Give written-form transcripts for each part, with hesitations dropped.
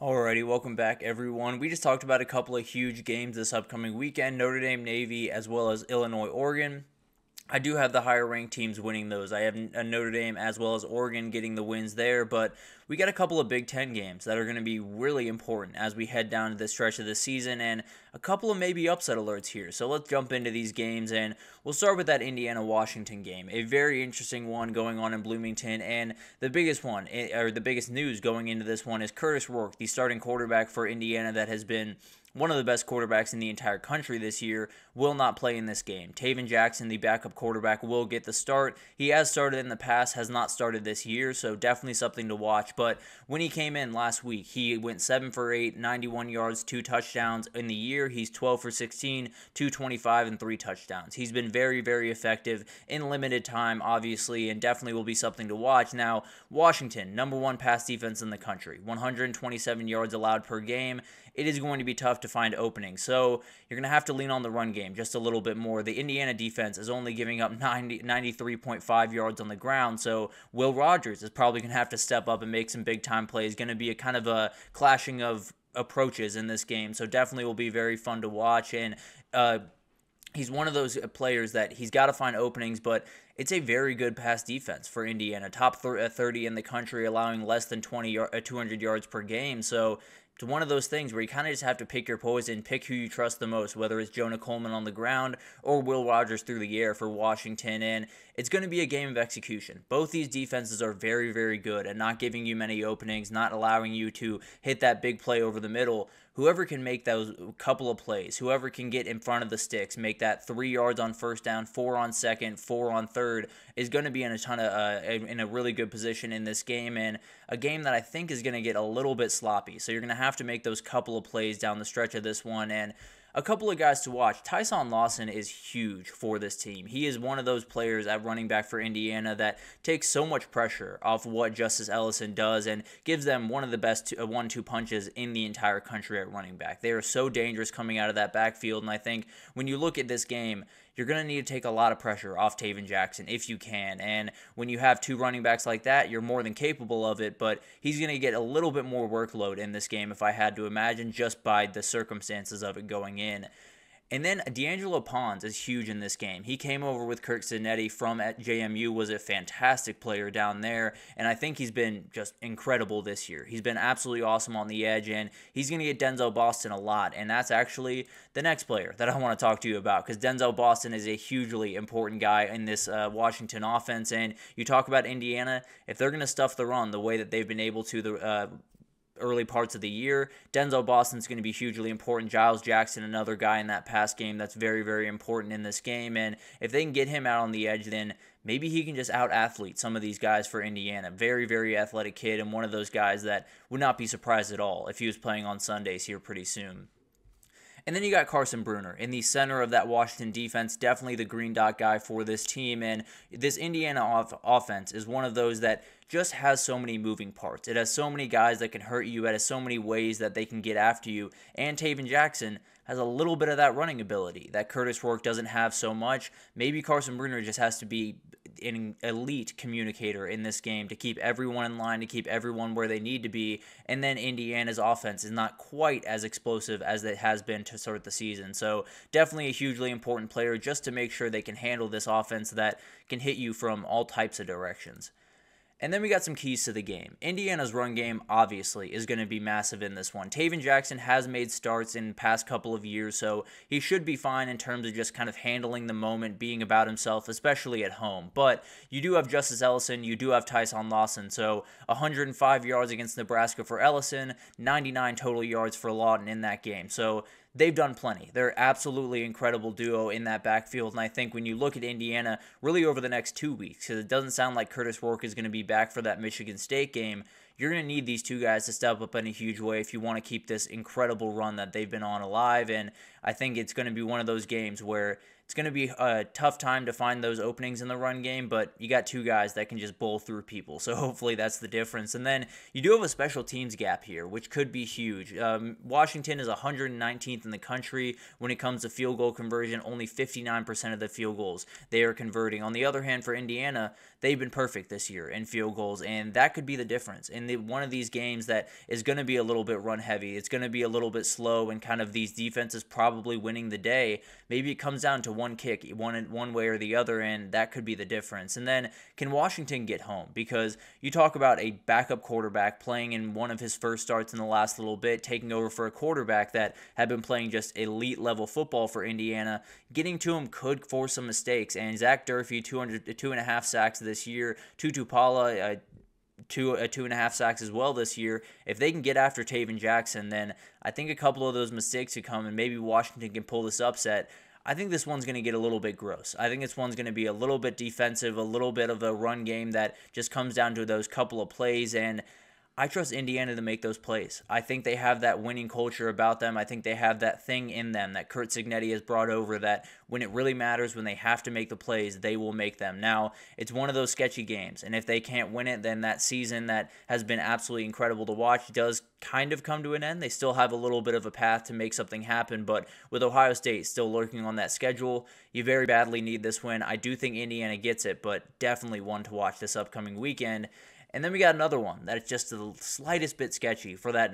Alrighty, welcome back everyone. We just talked about a couple of huge games this upcoming weekend, Notre Dame Navy as well as Illinois Oregon. I do have the higher ranked teams winning those. I have Notre Dame as well as Oregon getting the wins there, but we got a couple of Big Ten games that are going to be really important as we head down to the stretch of the season, and a couple of maybe upset alerts here. So let's jump into these games, and we'll start with that Indiana-Washington game. A very interesting one going on in Bloomington, and the biggest one, or the biggest news going into this one, is Curtis Rourke, the starting quarterback for Indiana that has been one of the best quarterbacks in the entire country this year, will not play in this game. Taven Jackson, the backup quarterback, will get the start. He has started in the past, has not started this year, so definitely something to watch. But when he came in last week, he went 7 for 8, 91 yards, 2 touchdowns. In the year, he's 12 for 16, 225, and 3 touchdowns. He's been very, very effective in limited time, obviously, and definitely will be something to watch. Now, Washington, number 1 pass defense in the country, 127 yards allowed per game. It is going to be tough to find openings. So you're going to have to lean on the run game just a little bit more. The Indiana defense is only giving up 93.5 yards on the ground. So Will Rogers is probably going to have to step up and make some big time plays. Going to be a kind of a clashing of approaches in this game. So definitely will be very fun to watch. And he's one of those players that he's got to find openings, but it's a very good pass defense for Indiana. Top 30 in the country, allowing less than 200 yards per game. So it's one of those things where you kind of just have to pick your poison, pick who you trust the most, whether it's Jonah Coleman on the ground or Will Rogers through the air for Washington. And it's going to be a game of execution. Both these defenses are very, very good at not giving you many openings, not allowing you to hit that big play over the middle. Whoever can make those couple of plays, whoever can get in front of the sticks, make that 3 yards on first down, 4 on second, 4 on third, is going to be in a really good position in this game, and a game that I think is going to get a little bit sloppy. So you're going to have to make those couple of plays down the stretch of this one, and a couple of guys to watch. Tyson Lawson is huge for this team. He is one of those players at running back for Indiana that takes so much pressure off what Justice Ellison does and gives them one of the best 1-2 punches in the entire country at running back. They are so dangerous coming out of that backfield, and I think when you look at this game, you're going to need to take a lot of pressure off Taven Jackson if you can. And when you have 2 running backs like that, you're more than capable of it, but he's going to get a little bit more workload in this game, if I had to imagine, just by the circumstances of it going in. And then D'Angelo Pons is huge in this game. He came over with Kirk Cinetti from at JMU, was a fantastic player down there, and I think he's been just incredible this year. He's been absolutely awesome on the edge, and he's going to get Denzel Boston a lot, and that's actually the next player that I want to talk to you about, because Denzel Boston is a hugely important guy in this Washington offense, and you talk about Indiana, if they're going to stuff the run the way that they've been able to early parts of the year, Denzel Boston's going to be hugely important. Giles Jackson, another guy in that pass game that's very, very important in this game, and if they can get him out on the edge, then maybe he can just out-athlete some of these guys for Indiana. Very, very athletic kid, and one of those guys that would not be surprised at all if he was playing on Sundays here pretty soon. And then you got Carson Bruner in the center of that Washington defense, definitely the green dot guy for this team. And this Indiana offense is one of those that just has so many moving parts. It has so many guys that can hurt you. It has so many ways that they can get after you. And Taven Jackson has a little bit of that running ability that Curtis Rourke doesn't have so much. Maybe Carson Bruner just has to be an elite communicator in this game to keep everyone in line, to keep everyone where they need to be, and then Indiana's offense is not quite as explosive as it has been to start the season. So definitely a hugely important player just to make sure they can handle this offense that can hit you from all types of directions. And then we got some keys to the game. Indiana's run game, obviously, is going to be massive in this one. Taven Jackson has made starts in the past couple of years, so he should be fine in terms of just kind of handling the moment, being about himself, especially at home. But you do have Justice Ellison, you do have Tyson Lawson, so 105 yards against Nebraska for Ellison, 99 total yards for Lawton in that game. So they've done plenty. They're absolutely incredible duo in that backfield, and I think when you look at Indiana really over the next 2 weeks, because it doesn't sound like Curtis Rourke is going to be back for that Michigan State game, you're going to need these 2 guys to step up in a huge way if you want to keep this incredible run that they've been on alive, and I think it's going to be one of those games where It's going to be a tough time to find those openings in the run game, but you got two guys that can just bowl through people. So hopefully that's the difference. And then you do have a special teams gap here, which could be huge. Washington is 119th in the country when it comes to field goal conversion. Only 59% of the field goals they are converting. On the other hand, for Indiana, they've been perfect this year in field goals, and that could be the difference. In one of these games that is going to be a little bit run heavy, it's going to be a little bit slow, and kind of these defenses probably winning the day. Maybe it comes down to one kick, one way or the other, and that could be the difference. And then, can Washington get home? Because you talk about a backup quarterback playing in one of his first starts in the last little bit, taking over for a quarterback that had been playing just elite level football for Indiana. Getting to him could force some mistakes, and Zach Durfee, 2.5 sacks this year, Tutu Pala, 2.5 sacks as well this year. If they can get after Taven Jackson, then I think a couple of those mistakes could come, and maybe Washington can pull this upset. I think this one's going to get a little bit gross. I think this one's going to be a little bit defensive, a little bit of a run game that just comes down to those couple of plays, and I trust Indiana to make those plays. I think they have that winning culture about them. I think they have that thing in them that Curt Cignetti has brought over, that when it really matters, when they have to make the plays, they will make them. Now, it's one of those sketchy games, and if they can't win it, then that season that has been absolutely incredible to watch does kind of come to an end. They still have a little bit of a path to make something happen, but with Ohio State still lurking on that schedule, you very badly need this win. I do think Indiana gets it, but definitely one to watch this upcoming weekend. And then we got another one that is just the slightest bit sketchy for that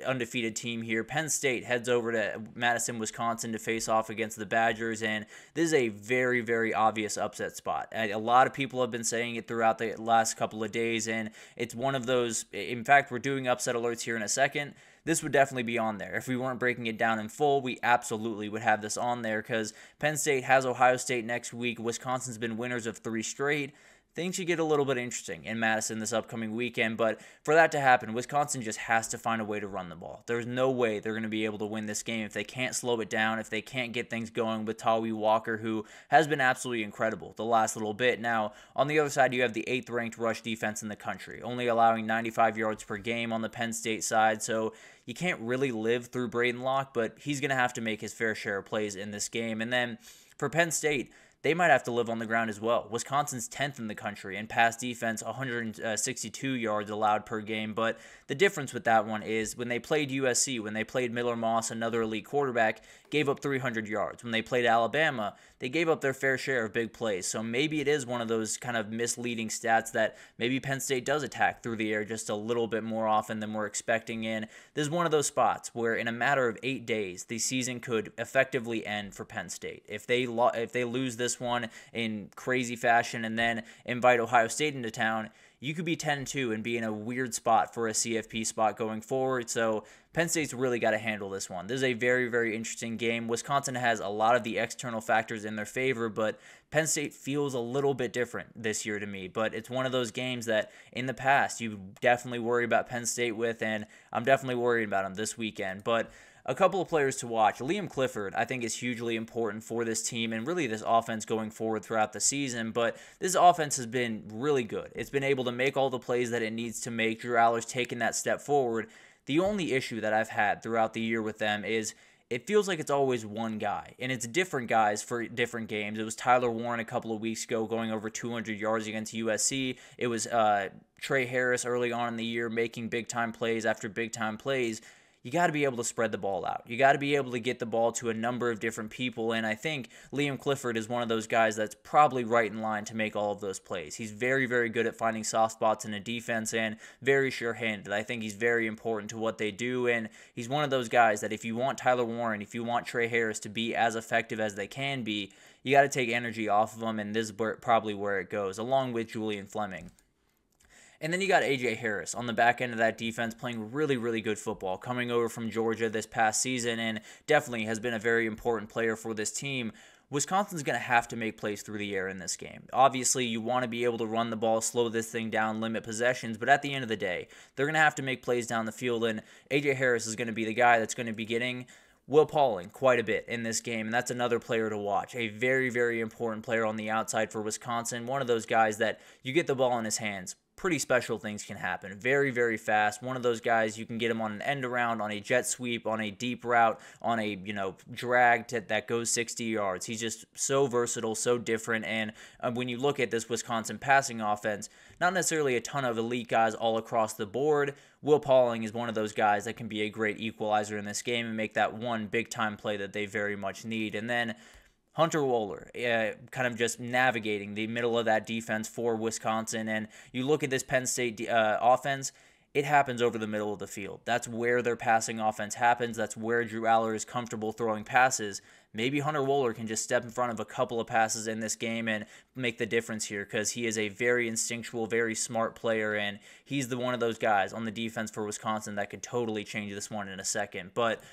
undefeated team here. Penn State heads over to Madison, Wisconsin to face off against the Badgers, and this is a very, very obvious upset spot. A lot of people have been saying it throughout the last couple of days, and it's one of those. In fact, we're doing upset alerts here in a second. This would definitely be on there. If we weren't breaking it down in full, we absolutely would have this on there, because Penn State has Ohio State next week. Wisconsin's been winners of 3 straight. Things should get a little bit interesting in Madison this upcoming weekend, but for that to happen, Wisconsin just has to find a way to run the ball. There's no way they're going to be able to win this game if they can't slow it down, if they can't get things going with Tawi Walker, who has been absolutely incredible the last little bit. Now, on the other side, you have the 8th ranked rush defense in the country, only allowing 95 yards per game on the Penn State side, so you can't really live through Braden Locke, but he's going to have to make his fair share of plays in this game. And then for Penn State, they might have to live on the ground as well. Wisconsin's 10th in the country in pass defense, 162 yards allowed per game. But the difference with that one is when they played USC, when they played Miller Moss, another elite quarterback, gave up 300 yards. When they played Alabama, they gave up their fair share of big plays. So maybe it is one of those kind of misleading stats that maybe Penn State does attack through the air just a little bit more often than we're expecting. And this is one of those spots where in a matter of 8 days, the season could effectively end for Penn State. If they lose this one in crazy fashion and then invite Ohio State into town, you could be 10-2 and be in a weird spot for a CFP spot going forward. So Penn State's really got to handle this one. This is a very, very interesting game. Wisconsin has a lot of the external factors in their favor, but Penn State feels a little bit different this year to me. But it's one of those games that in the past you definitely worry about Penn State with, and I'm definitely worried about them this weekend. But a couple of players to watch. Liam Clifford, I think, is hugely important for this team and really this offense going forward throughout the season. But this offense has been really good. It's been able to make all the plays that it needs to make. Drew Aller's taken that step forward. The only issue that I've had throughout the year with them is it feels like it's always one guy, and it's different guys for different games. It was Tyler Warren a couple of weeks ago going over 200 yards against USC. It was Trey Harris early on in the year making big-time plays after big-time plays. You got to be able to spread the ball out. You got to be able to get the ball to a number of different people, and I think Liam Clifford is one of those guys that's probably right in line to make all of those plays. He's very, very good at finding soft spots in a defense and very sure-handed. I think he's very important to what they do, and he's one of those guys that if you want Tyler Warren, if you want Trey Harris to be as effective as they can be, you got to take energy off of them, and this is probably where it goes, along with Julian Fleming. And then you got A.J. Harris on the back end of that defense playing really, really good football, coming over from Georgia this past season and definitely has been a very important player for this team. Wisconsin's going to have to make plays through the air in this game. Obviously, you want to be able to run the ball, slow this thing down, limit possessions, but at the end of the day, they're going to have to make plays down the field, and A.J. Harris is going to be the guy that's going to be getting Will Pauling quite a bit in this game, and that's another player to watch. A very, very important player on the outside for Wisconsin, one of those guys that you get the ball in his hands pretty special things can happen. Very, very fast. One of those guys, you can get him on an end around, on a jet sweep, on a deep route, on a, drag that goes 60 yards. He's just so versatile, so different. And when you look at this Wisconsin passing offense, not necessarily a ton of elite guys all across the board. Will Pauling is one of those guys that can be a great equalizer in this game and make that one big-time play that they very much need. And then Hunter Wohler, kind of just navigating the middle of that defense for Wisconsin. And you look at this Penn State offense, it happens over the middle of the field. That's where their passing offense happens. That's where Drew Aller is comfortable throwing passes. Maybe Hunter Wohler can just step in front of a couple of passes in this game and make the difference here, because he is a very instinctual, very smart player, and he's one of those guys on the defense for Wisconsin that could totally change this one in a second. But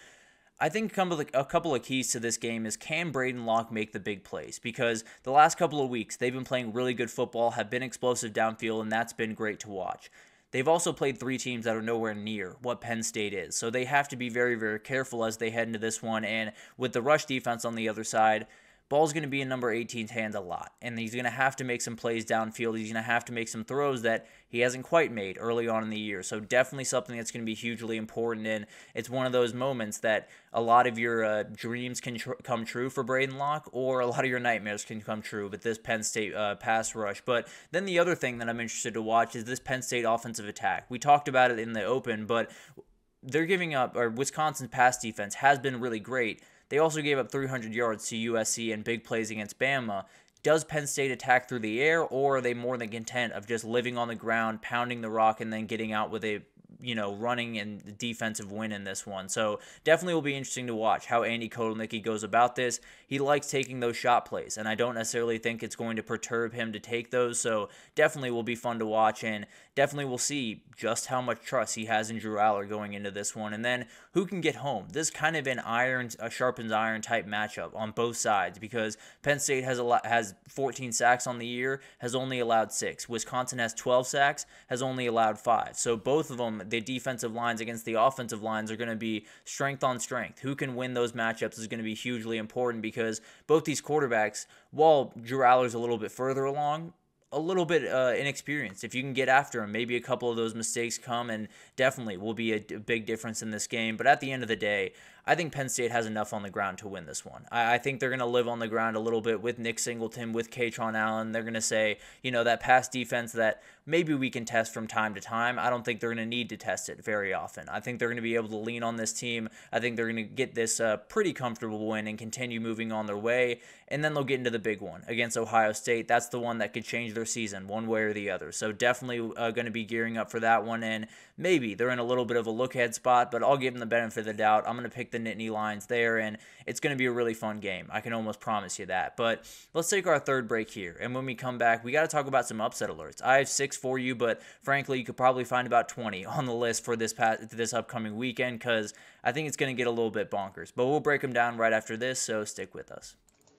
I think a couple of keys to this game is, can Braden Locke make the big plays? Because the last couple of weeks, they've been playing really good football, have been explosive downfield, and that's been great to watch. They've also played 3 teams that are nowhere near what Penn State is, so they have to be very, very careful as they head into this one. And with the rush defense on the other side, ball's going to be in number 18's hands a lot, and he's going to have to make some plays downfield. He's going to have to make some throws that he hasn't quite made early on in the year. So definitely something that's going to be hugely important, and it's one of those moments that a lot of your dreams can come true for Braden Locke, or a lot of your nightmares can come true with this Penn State pass rush. But then the other thing that I'm interested to watch is this Penn State offensive attack. We talked about it in the open, but they're giving up, or Wisconsin's pass defense has been really great. They also gave up 300 yards to USC and big plays against Bama. Does Penn State attack through the air, or are they more than content of just living on the ground, pounding the rock, and then getting out with a running and defensive win in this one? So definitely will be interesting to watch how Andy Kotelnicki goes about this. He likes taking those shot plays, and I don't necessarily think it's going to perturb him to take those. So definitely will be fun to watch, and definitely we'll see just how much trust he has in Drew Aller going into this one. And then who can get home? This is kind of an sharpens iron type matchup on both sides, because Penn State has 14 sacks on the year, has only allowed 6. Wisconsin has 12 sacks, has only allowed 5. So both of them, the defensive lines against the offensive lines, are going to be strength on strength. Who can win those matchups is going to be hugely important, because both these quarterbacks, while Drew Aller's a little bit further along, a little bit inexperienced. If you can get after him, maybe a couple of those mistakes come, and definitely will be a big difference in this game. But at the end of the day, I think Penn State has enough on the ground to win this one. I think they're going to live on the ground a little bit with Nick Singleton, with Katron Allen. They're going to say, that pass defense that maybe we can test from time to time. I don't think they're going to need to test it very often. I think they're going to be able to lean on this team. I think they're going to get this pretty comfortable win and continue moving on their way. And then they'll get into the big one against Ohio State. That's the one that could change their season one way or the other. So definitely going to be gearing up for that one. And maybe they're in a little bit of a look-ahead spot, but I'll give them the benefit of the doubt. I'm going to pick the Nittany Lions there, and it's going to be a really fun game. I can almost promise you that. But let's take our third break here, and when we come back, we got to talk about some upset alerts. I have 6 for you, but frankly, you could probably find about 20 on the list for this upcoming weekend, because I think it's going to get a little bit bonkers. But we'll break them down right after this, so stick with us.